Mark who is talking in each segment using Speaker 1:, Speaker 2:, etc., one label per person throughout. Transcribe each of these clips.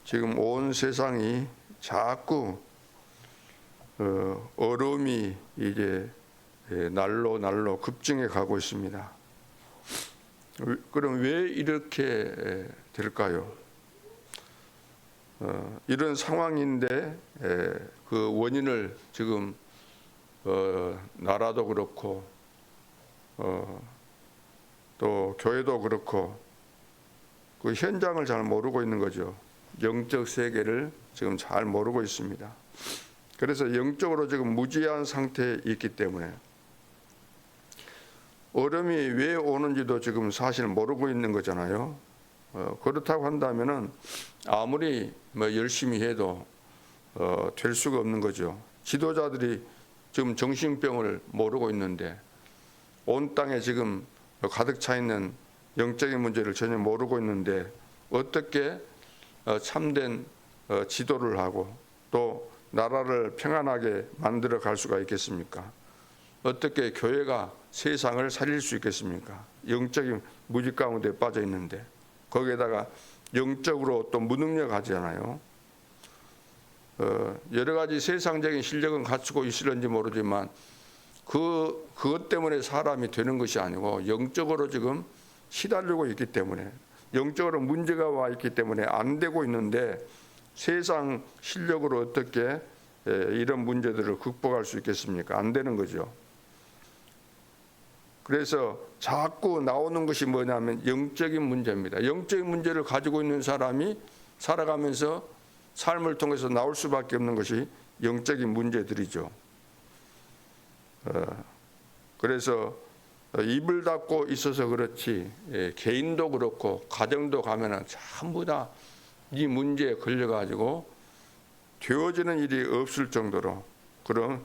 Speaker 1: 지금 온 세상이 자꾸 어려움이 이제 날로 급증해 가고 있습니다. 그럼 왜 이렇게 될까요? 이런 상황인데 그 원인을 지금 나라도 그렇고 또 교회도 그렇고 그 현장을 잘 모르고 있는 거죠. 영적 세계를 지금 잘 모르고 있습니다. 그래서 영적으로 지금 무지한 상태에 있기 때문에 어려움이 왜 오는지도 지금 사실 모르고 있는 거잖아요. 그렇다고 한다면은 아무리 열심히 해도 될 수가 없는 거죠. 지도자들이 지금 정신병을 모르고 있는데 온 땅에 지금 가득 차 있는 영적인 문제를 전혀 모르고 있는데 어떻게 참된 지도를 하고 또 나라를 평안하게 만들어 갈 수가 있겠습니까? 어떻게 교회가 세상을 살릴 수 있겠습니까? 영적인 무지 가운데 빠져 있는데 거기에다가 영적으로 또 무능력하잖아요. 여러 가지 세상적인 실력은 갖추고 있을런지 모르지만 그것 때문에 사람이 되는 것이 아니고 영적으로 지금 시달리고 있기 때문에 영적으로 문제가 와 있기 때문에 안 되고 있는데 세상 실력으로 어떻게 이런 문제들을 극복할 수 있겠습니까? 안 되는 거죠. 그래서 자꾸 나오는 것이 뭐냐면 영적인 문제입니다. 영적인 문제를 가지고 있는 사람이 살아가면서 삶을 통해서 나올 수밖에 없는 것이 영적인 문제들이죠. 그래서 입을 닫고 있어서 그렇지 개인도 그렇고 가정도 가면은 전부 다 이 문제에 걸려가지고 되어지는 일이 없을 정도로 그런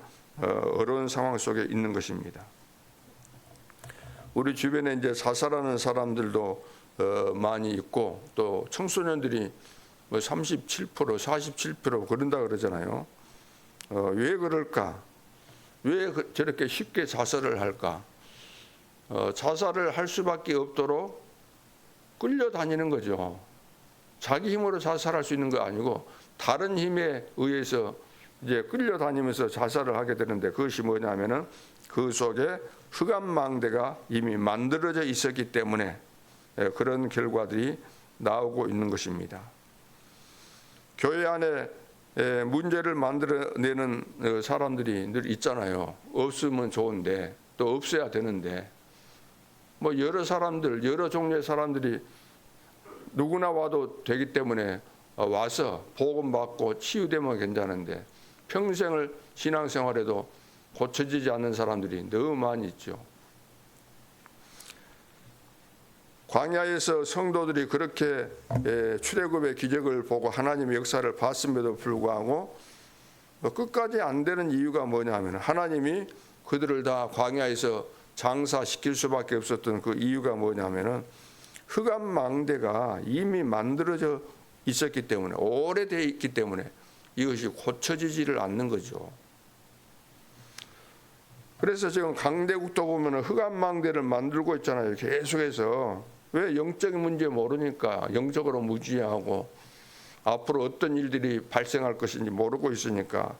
Speaker 1: 어려운 상황 속에 있는 것입니다. 우리 주변에 이제 자살하는 사람들도 많이 있고 또 청소년들이 37%, 47% 그런다 그러잖아요. 왜 그럴까? 왜 저렇게 쉽게 자살을 할까? 자살을 할 수밖에 없도록 끌려다니는 거죠. 자기 힘으로 자살할 수 있는 거 아니고 다른 힘에 의해서 이제 끌려다니면서 자살을 하게 되는데 그것이 뭐냐면은 그 속에 흑암망대가 이미 만들어져 있었기 때문에 그런 결과들이 나오고 있는 것입니다. 교회 안에 문제를 만들어내는 사람들이 늘 있잖아요. 없으면 좋은데 또 없어야 되는데 뭐 여러 사람들, 여러 종류의 사람들이 누구나 와도 되기 때문에 와서 복음 받고 치유되면 괜찮은데 평생을 신앙생활에도 고쳐지지 않는 사람들이 너무 많이 있죠. 광야에서 성도들이 그렇게 출애굽의 기적을 보고 하나님의 역사를 봤음에도 불구하고 끝까지 안 되는 이유가 뭐냐면 하나님이 그들을 다 광야에서 장사시킬 수밖에 없었던 그 이유가 뭐냐면은 흑암망대가 이미 만들어져 있었기 때문에 오래되어 있기 때문에 이것이 고쳐지지를 않는 거죠. 그래서 지금 강대국도 보면 흑암망대를 만들고 있잖아요. 계속해서. 왜? 영적인 문제 모르니까 영적으로 무지하고 앞으로 어떤 일들이 발생할 것인지 모르고 있으니까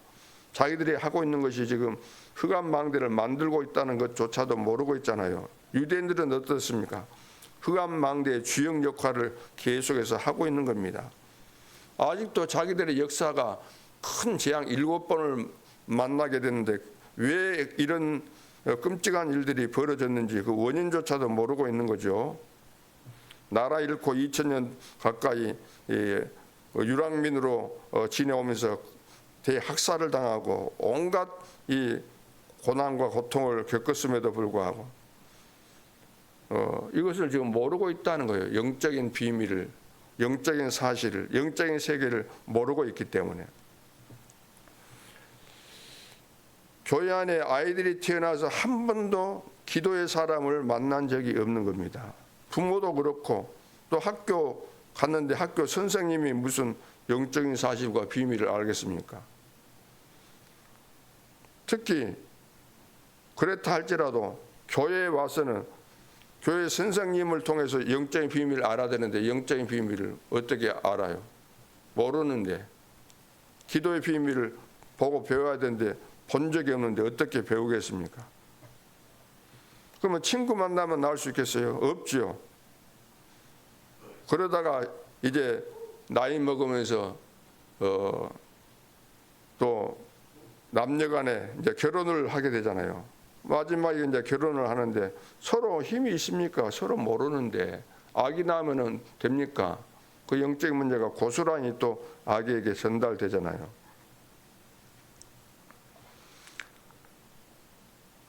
Speaker 1: 자기들이 하고 있는 것이 지금 흑암망대를 만들고 있다는 것조차도 모르고 있잖아요. 유대인들은 어떻습니까? 흑암망대의 주역 역할을 계속해서 하고 있는 겁니다. 아직도 자기들의 역사가 큰 재앙 7번을 만나게 되는데 왜 이런 끔찍한 일들이 벌어졌는지 그 원인조차도 모르고 있는 거죠. 나라 잃고 2000년 가까이 유랑민으로 지내오면서 대학살을 당하고 온갖 이 고난과 고통을 겪었음에도 불구하고 이것을 지금 모르고 있다는 거예요. 영적인 비밀을, 영적인 사실을, 영적인 세계를 모르고 있기 때문에. 교회 안에 아이들이 태어나서 한 번도 기도의 사람을 만난 적이 없는 겁니다. 부모도 그렇고 또 학교 갔는데 학교 선생님이 무슨 영적인 사실과 비밀을 알겠습니까? 특히 그렇다 할지라도 교회에 와서는 교회 선생님을 통해서 영적인 비밀을 알아야 되는데 영적인 비밀을 어떻게 알아요? 모르는데, 기도의 비밀을 보고 배워야 되는데 본 적이 없는데 어떻게 배우겠습니까? 그러면 친구 만나면 나올 수 있겠어요? 없죠. 그러다가 이제 나이 먹으면서 또 남녀간에 이제 결혼을 하게 되잖아요. 마지막에 이제 결혼을 하는데 서로 힘이 있습니까? 서로 모르는데 악이 나면은 됩니까? 그 영적인 문제가 고스란히 또 아기에게 전달되잖아요.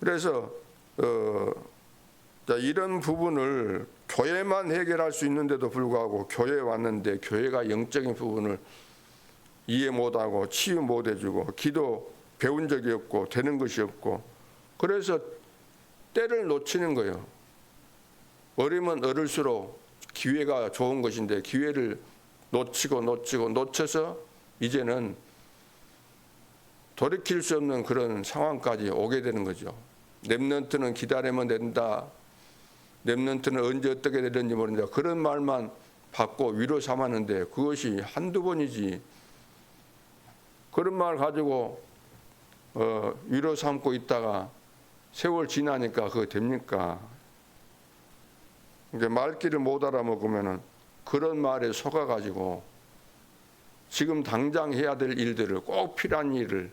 Speaker 1: 그래서 이런 부분을 교회만 해결할 수 있는데도 불구하고 교회에 왔는데 교회가 영적인 부분을 이해 못하고 치유 못해주고 기도 배운 적이 없고 되는 것이 없고, 그래서 때를 놓치는 거예요. 어리면 어릴수록 기회가 좋은 것인데 기회를 놓쳐서 이제는 돌이킬 수 없는 그런 상황까지 오게 되는 거죠. 렘넌트는 기다리면 된다. 렘넌트는 언제 어떻게 되는지 모른다. 그런 말만 받고 위로 삼았는데 그것이 한두 번이지. 그런 말 가지고 위로 삼고 있다가 세월 지나니까 그거 됩니까? 그러니까 말귀를 못 알아먹으면은 그런 말에 속아가지고 지금 당장 해야 될 일들을, 꼭 필요한 일을,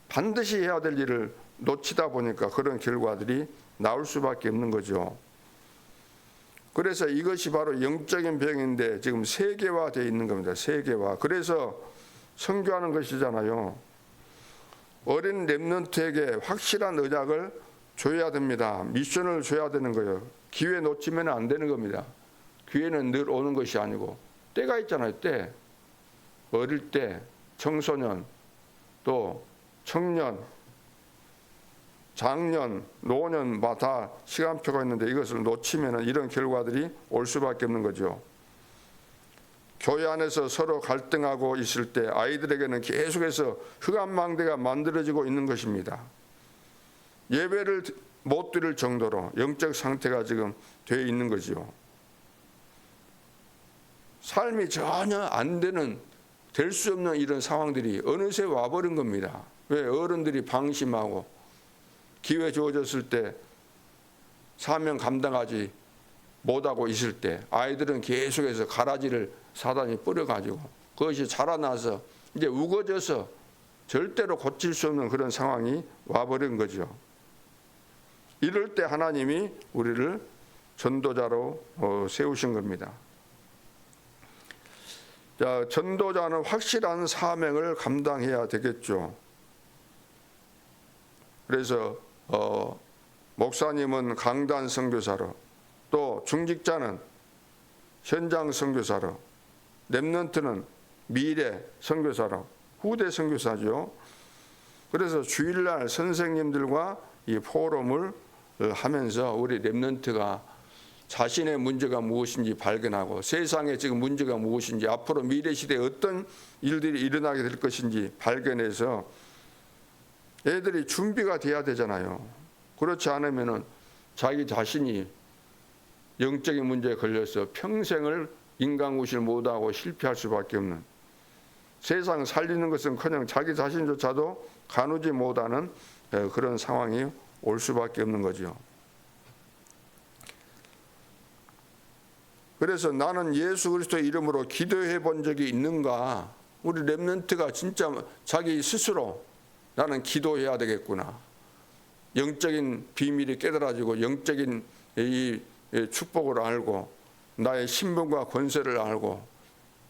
Speaker 1: 반드시 해야 될 일을 놓치다 보니까 그런 결과들이 나올 수밖에 없는 거죠. 그래서 이것이 바로 영적인 병인데 지금 세계화되어 있는 겁니다. 세계화. 그래서 선교하는 것이잖아요. 어린 렘넌트에게 확실한 언약을 줘야 됩니다. 미션을 줘야 되는 거예요. 기회 놓치면 안 되는 겁니다. 기회는 늘 오는 것이 아니고 때가 있잖아요. 때. 어릴 때, 청소년, 또 청년, 장년, 노년마다 시간표가 있는데 이것을 놓치면 이런 결과들이 올 수밖에 없는 거죠. 교회 안에서 서로 갈등하고 있을 때 아이들에게는 계속해서 흑암망대가 만들어지고 있는 것입니다. 예배를 못 드릴 정도로 영적 상태가 지금 되어 있는 거죠. 삶이 전혀 안 되는, 될 수 없는 이런 상황들이 어느새 와버린 겁니다. 왜? 어른들이 방심하고 기회 주어졌을 때 사명 감당하지 못하고 있을 때 아이들은 계속해서 가라지를 사단이 뿌려가지고 그것이 자라나서 이제 우거져서 절대로 고칠 수 없는 그런 상황이 와버린 거죠. 이럴 때 하나님이 우리를 전도자로 세우신 겁니다. 자, 전도자는 확실한 사명을 감당해야 되겠죠. 그래서 목사님은 강단 선교사로, 또 중직자는 현장 선교사로, 렘넌트는 미래 선교사로, 후대 선교사죠. 그래서 주일날 선생님들과 이 포럼을 하면서 우리 렘넌트가 자신의 문제가 무엇인지 발견하고 세상에 지금 문제가 무엇인지 앞으로 미래 시대에 어떤 일들이 일어나게 될 것인지 발견해서 애들이 준비가 돼야 되잖아요. 그렇지 않으면 자기 자신이 영적인 문제에 걸려서 평생을 인간구실 못하고 실패할 수밖에 없는, 세상 살리는 것은커녕 자기 자신조차도 가누지 못하는 그런 상황이 올 수밖에 없는 거죠. 그래서 나는 예수 그리스도의 이름으로 기도해 본 적이 있는가? 우리 렘넌트가 진짜 자기 스스로 나는 기도해야 되겠구나. 영적인 비밀이 깨달아지고 영적인 이 축복을 알고 나의 신분과 권세를 알고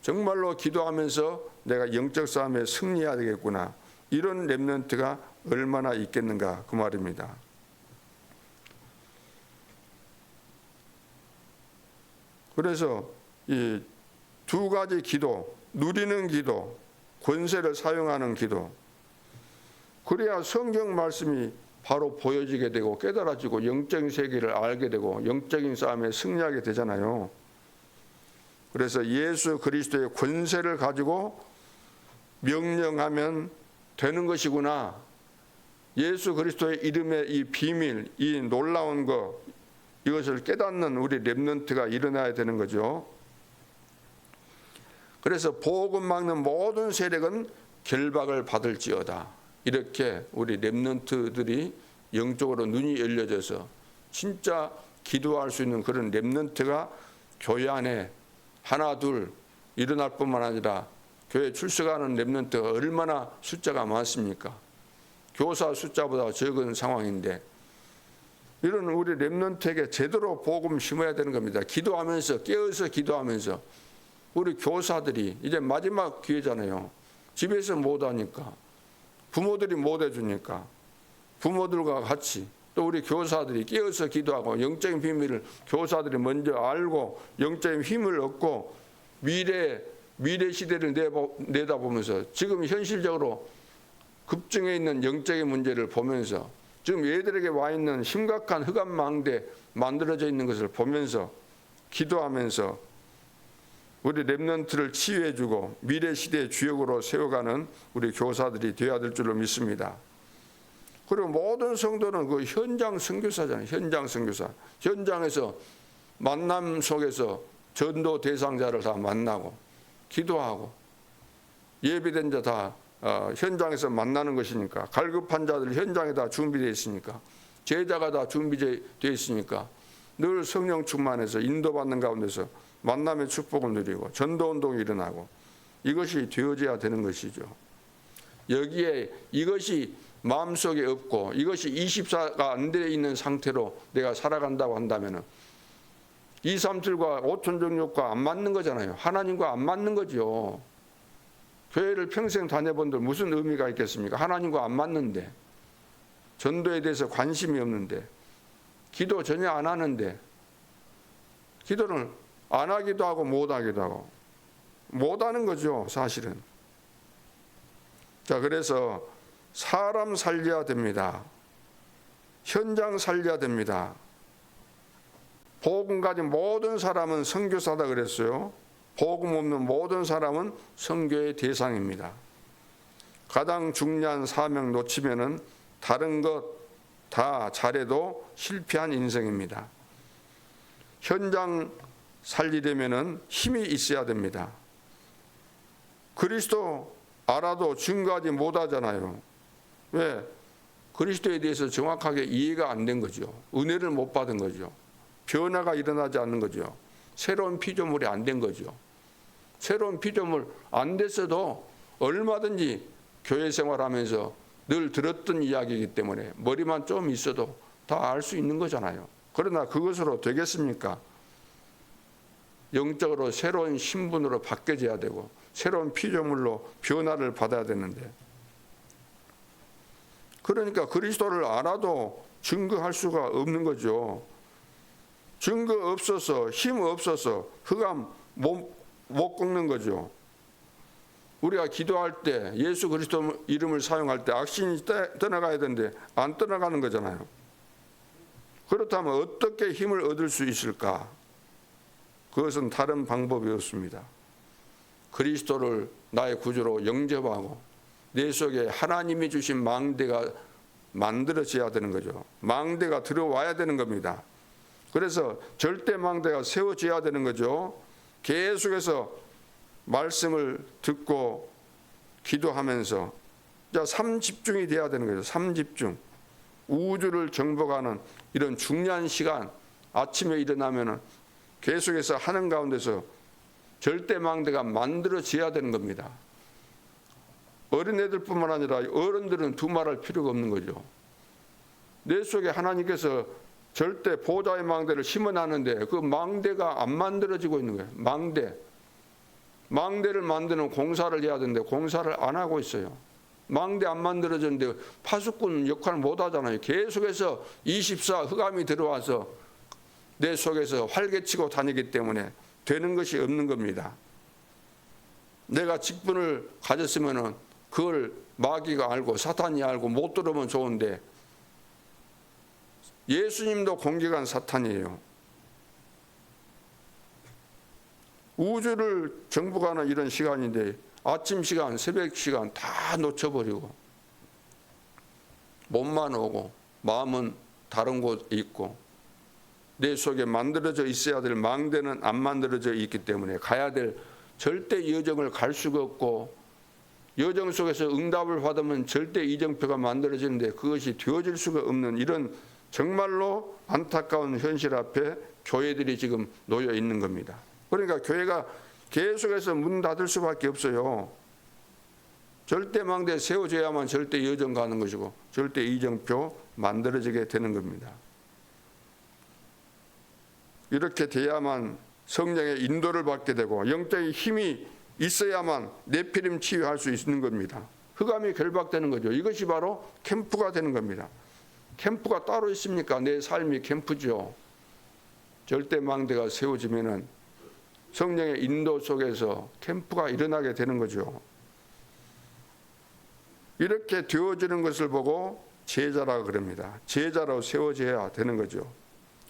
Speaker 1: 정말로 기도하면서 내가 영적 싸움에 승리해야 되겠구나. 이런 렘넌트가 얼마나 있겠는가 그 말입니다. 그래서 이 두 가지 기도, 누리는 기도, 권세를 사용하는 기도, 그래야 성경 말씀이 바로 보여지게 되고 깨달아지고 영적인 세계를 알게 되고 영적인 싸움에 승리하게 되잖아요. 그래서 예수 그리스도의 권세를 가지고 명령하면 되는 것이구나. 예수 그리스도의 이름의 이 비밀, 이 놀라운 것, 이것을 깨닫는 우리 렘넌트가 일어나야 되는 거죠. 그래서 복음 막는 모든 세력은 결박을 받을지어다. 이렇게 우리 렘넌트들이 영적으로 눈이 열려져서 진짜 기도할 수 있는 그런 렘넌트가 교회 안에 하나 둘 일어날 뿐만 아니라 교회 출석하는 렘넌트가 얼마나 숫자가 많습니까? 교사 숫자보다 적은 상황인데 이런 우리 렘넌트에게 제대로 복음 심어야 되는 겁니다. 기도하면서 깨어서 기도하면서 우리 교사들이 이제 마지막 기회잖아요. 집에서 못하니까 부모들이 못해주니까 부모들과 같이 또 우리 교사들이 깨어서 기도하고 영적인 비밀을 교사들이 먼저 알고 영적인 힘을 얻고 미래 시대를 내다보면서 지금 현실적으로 급증해 있는 영적인 문제를 보면서 지금 얘들에게 와 있는 심각한 흑암망대 만들어져 있는 것을 보면서 기도하면서 우리 렘넌트를 치유해주고 미래 시대의 주역으로 세워가는 우리 교사들이 되어야 될 줄로 믿습니다. 그리고 모든 성도는 그 현장 선교사잖아요. 현장 선교사. 현장에서 만남 속에서 전도 대상자를 다 만나고 기도하고 예비된 자 다 현장에서 만나는 것이니까 갈급한 자들 현장에 다 준비되어 있으니까 제자가 다 준비되어 있으니까 늘 성령 충만해서 인도받는 가운데서 만남의 축복을 누리고 전도운동이 일어나고 이것이 되어져야 되는 것이죠. 여기에 이것이 마음속에 없고 이것이 24가 안 되어 있는 상태로 내가 살아간다고 한다면 2, 3, 7과 5천 정욕과 안 맞는 거잖아요. 하나님과 안 맞는 거죠. 교회를 평생 다녀본들 무슨 의미가 있겠습니까? 하나님과 안 맞는데 전도에 대해서 관심이 없는데 기도 전혀 안 하는데 기도를 안 하기도 하고 못 하기도 하고 못 하는 거죠 사실은. 자, 그래서 사람 살려야 됩니다. 현장 살려야 됩니다. 복음 가진 모든 사람은 선교사다 그랬어요. 복음 없는 모든 사람은 선교의 대상입니다. 가장 중요한 사명 놓치면은 다른 것 다 잘해도 실패한 인생입니다. 현장 살리려면은 힘이 있어야 됩니다. 그리스도 알아도 증거하지 못하잖아요. 왜? 그리스도에 대해서 정확하게 이해가 안 된 거죠. 은혜를 못 받은 거죠. 변화가 일어나지 않는 거죠. 새로운 피조물이 안 된 거죠. 새로운 피조물 안 됐어도 얼마든지 교회 생활하면서 늘 들었던 이야기이기 때문에 머리만 좀 있어도 다 알 수 있는 거잖아요. 그러나 그것으로 되겠습니까? 영적으로 새로운 신분으로 바뀌어져야 되고 새로운 피조물로 변화를 받아야 되는데 그러니까 그리스도를 알아도 증거할 수가 없는 거죠. 증거 없어서 힘 없어서 흑암 못 꺾는 거죠. 우리가 기도할 때 예수 그리스도 이름을 사용할 때 악신이 떠나가야 되는데 안 떠나가는 거잖아요. 그렇다면 어떻게 힘을 얻을 수 있을까? 그것은 다른 방법이 없습니다. 그리스도를 나의 구주로 영접하고 내 속에 하나님이 주신 망대가 만들어져야 되는 거죠. 망대가 들어와야 되는 겁니다. 그래서 절대 망대가 세워져야 되는 거죠. 계속해서 말씀을 듣고 기도하면서 삼집중이 돼야 되는 거죠. 삼집중. 우주를 정복하는 이런 중요한 시간, 아침에 일어나면 계속해서 하는 가운데서 절대 망대가 만들어져야 되는 겁니다. 어린애들뿐만 아니라 어른들은 두말할 필요가 없는 거죠. 내 속에 하나님께서 절대 보좌의 망대를 심어놨는데 그 망대가 안 만들어지고 있는 거예요. 망대를 만드는 공사를 해야 되는데 공사를 안 하고 있어요. 망대 안 만들어졌는데 파수꾼 역할을 못 하잖아요. 계속해서 24 흑암이 들어와서 내 속에서 활개치고 다니기 때문에 되는 것이 없는 겁니다. 내가 직분을 가졌으면 그걸 마귀가 알고 사탄이 알고 못 들으면 좋은데 예수님도 공격한 사탄이에요. 우주를 정복하는 이런 시간인데 아침 시간, 새벽 시간 다 놓쳐버리고 몸만 오고 마음은 다른 곳에 있고 내 속에 만들어져 있어야 될 망대는 안 만들어져 있기 때문에 가야 될 절대 여정을 갈 수가 없고, 여정 속에서 응답을 받으면 절대 이정표가 만들어지는데 그것이 되어질 수가 없는 이런 정말로 안타까운 현실 앞에 교회들이 지금 놓여 있는 겁니다. 그러니까 교회가 계속해서 문 닫을 수밖에 없어요. 절대 망대 세워져야만 절대 여정 가는 것이고 절대 이정표 만들어지게 되는 겁니다. 이렇게 돼야만 성령의 인도를 받게 되고 영적인 힘이 있어야만 네피림 치유할 수 있는 겁니다. 흑암이 결박되는 거죠. 이것이 바로 캠프가 되는 겁니다. 캠프가 따로 있습니까? 내 삶이 캠프죠. 절대 망대가 세워지면은 성령의 인도 속에서 캠프가 일어나게 되는 거죠. 이렇게 되어지는 것을 보고 제자라고 그럽니다. 제자로 세워져야 되는 거죠.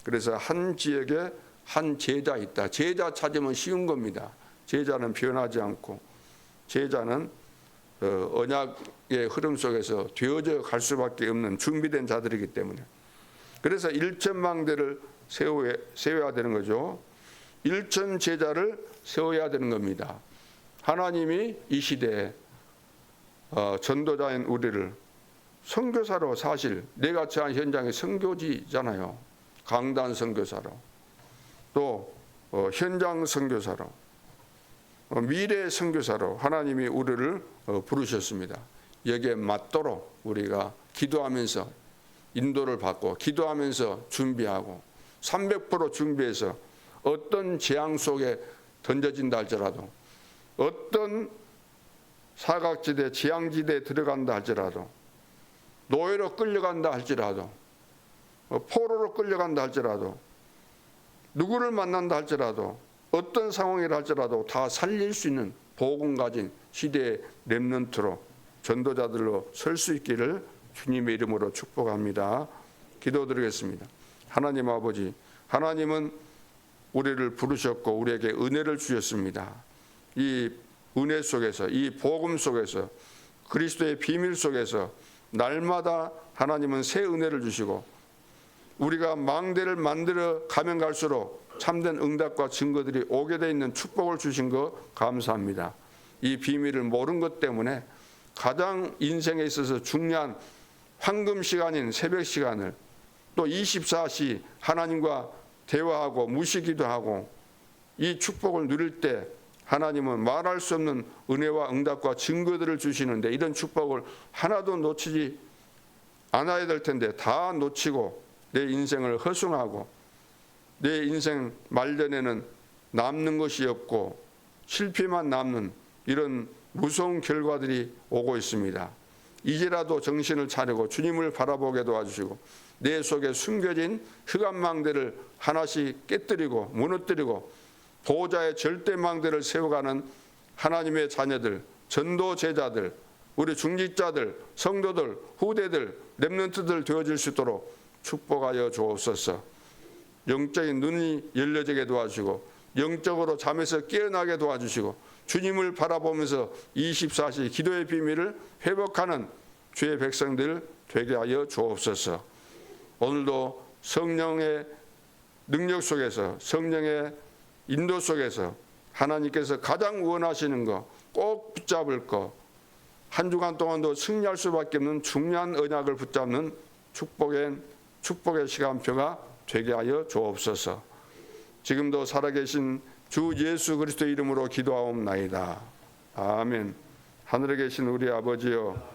Speaker 1: 그래서 한 지역에 한 제자 있다. 제자 찾으면 쉬운 겁니다. 제자는 변하지 않고 제자는 언약의 흐름 속에서 되어져 갈 수밖에 없는 준비된 자들이기 때문에, 그래서 일천망대를 세워야 되는 거죠. 일천 제자를 세워야 되는 겁니다. 하나님이 이 시대에 전도자인 우리를 선교사로, 사실 내가 처한 현장의 선교지잖아요. 강단 선교사로, 또 현장 선교사로, 미래 선교사로 하나님이 우리를 부르셨습니다. 여기에 맞도록 우리가 기도하면서 인도를 받고 기도하면서 준비하고 300% 준비해서 어떤 재앙 속에 던져진다 할지라도, 어떤 사각지대 재앙지대에 들어간다 할지라도, 노예로 끌려간다 할지라도, 포로로 끌려간다 할지라도, 누구를 만난다 할지라도, 어떤 상황이라 할지라도 다 살릴 수 있는 복음 가진 시대의 렘넌트로, 전도자들로 설 수 있기를 주님의 이름으로 축복합니다. 기도드리겠습니다. 하나님 아버지, 하나님은 우리를 부르셨고 우리에게 은혜를 주셨습니다. 이 은혜 속에서, 이 복음 속에서, 그리스도의 비밀 속에서 날마다 하나님은 새 은혜를 주시고 우리가 망대를 만들어 가면 갈수록 참된 응답과 증거들이 오게 돼 있는 축복을 주신 거 감사합니다. 이 비밀을 모른 것 때문에 가장 인생에 있어서 중요한 황금 시간인 새벽 시간을, 또 24시 하나님과 대화하고 무시기도 하고 이 축복을 누릴 때 하나님은 말할 수 없는 은혜와 응답과 증거들을 주시는데, 이런 축복을 하나도 놓치지 않아야 될 텐데 다 놓치고 내 인생을 허송하고 내 인생 말년에는 남는 것이 없고 실패만 남는 이런 무서운 결과들이 오고 있습니다. 이제라도 정신을 차리고 주님을 바라보게 도와주시고 내 속에 숨겨진 흑암망대를 하나씩 깨뜨리고 무너뜨리고 보호자의 절대망대를 세워가는 하나님의 자녀들, 전도 제자들, 우리 중직자들, 성도들, 후대들, 렘넌트들 되어질 수 있도록 축복하여 주옵소서. 영적인 눈이 열려지게 도와주시고 영적으로 잠에서 깨어나게 도와주시고 주님을 바라보면서 24시 기도의 비밀을 회복하는 주의 백성들 되게 하여 주옵소서. 오늘도 성령의 능력 속에서, 성령의 인도 속에서 하나님께서 가장 원하시는 거 꼭 붙잡을 거, 한 주간 동안도 승리할 수밖에 없는 중요한 언약을 붙잡는 축복의 시간표가 되게 하여 주옵소서. 지금도 살아계신 주 예수 그리스도 이름으로 기도하옵나이다. 아멘. 하늘에 계신 우리 아버지여,